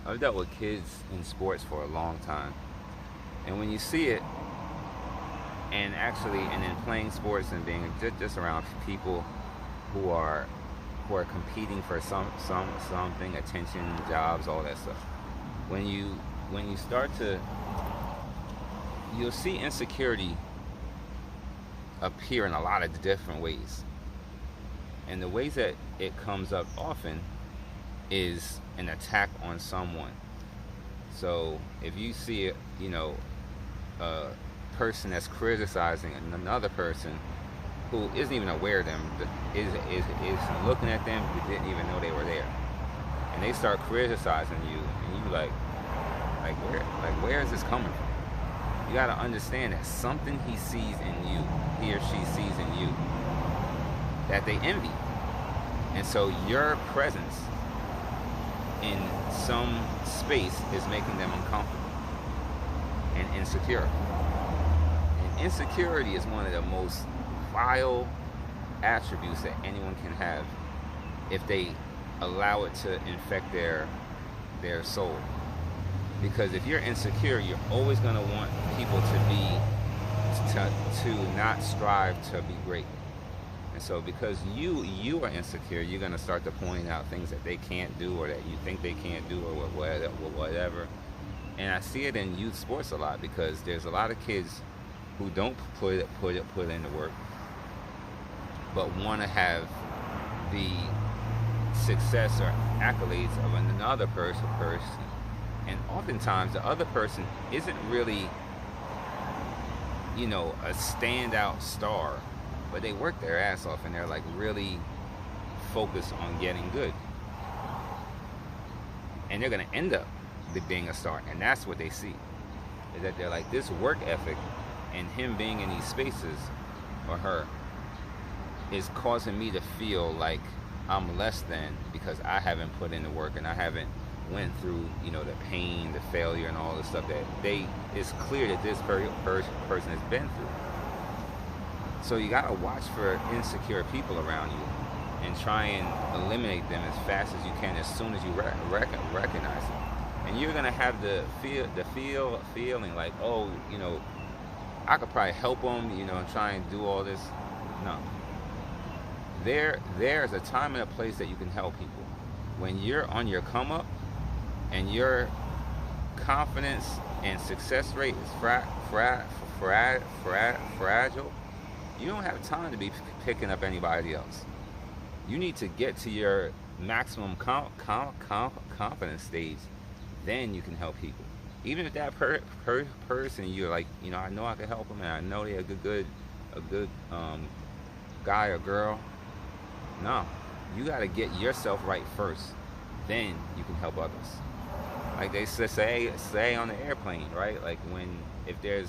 I've dealt with kids in sports for a long time, and when you see it, and then playing sports and being just around people who are competing for something, attention, jobs, all that stuff. When you start to, you'll see insecurity appear in a lot of different ways, and the ways that it comes up often is an attack on someone. So if you see a person that's criticizing another person who isn't even aware of them, is looking at them, but didn't even know they were there, and they start criticizing you, and you where is this coming from? You got to understand that something he sees in you, he or she sees in you, that they envy, and so your presence in some space is making them uncomfortable and insecure. And insecurity is one of the most vile attributes that anyone can have if they allow it to infect their soul. Because if you're insecure, you're always going to want people to not strive to be great. And so because you are insecure, you're going to start to point out things that they can't do, or that you think they can't do, or whatever. And I see it in youth sports a lot, because there's a lot of kids who don't put in the work, but want to have the success or accolades of another person. And oftentimes the other person isn't really, a standout star, but they work their ass off, and they're like really focused on getting good. And they're going to end up being a star. And that's what they see, is that they're like, this work ethic and him being in these spaces, or her, is causing me to feel like I'm less than, because I haven't put in the work, and I haven't went through, the pain, the failure, and all the stuff that it's clear that this person has been through. So you gotta watch for insecure people around you, and try and eliminate them as fast as you can, as soon as you recognize them. And you're gonna have the feeling like, oh, I could probably help them, and try and do all this. No. There's a time and a place that you can help people. When you're on your come up, and your confidence and success rate is fragile, you don't have time to be picking up anybody else. You need to get to your maximum confidence stage. Then you can help people. Even if that person, you're like, I know I can help them, and I know they're a good guy or girl. No, you got to get yourself right first. Then you can help others. Like they say on the airplane, right? Like if the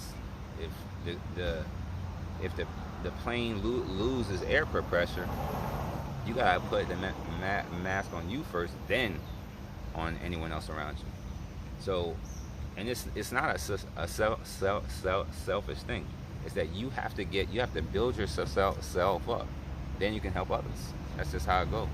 plane loses air pressure, you gotta put the mask on you first, then on anyone else around you. So, and it's not a selfish thing. It's that you have to build yourself up. Then you can help others. That's just how it goes.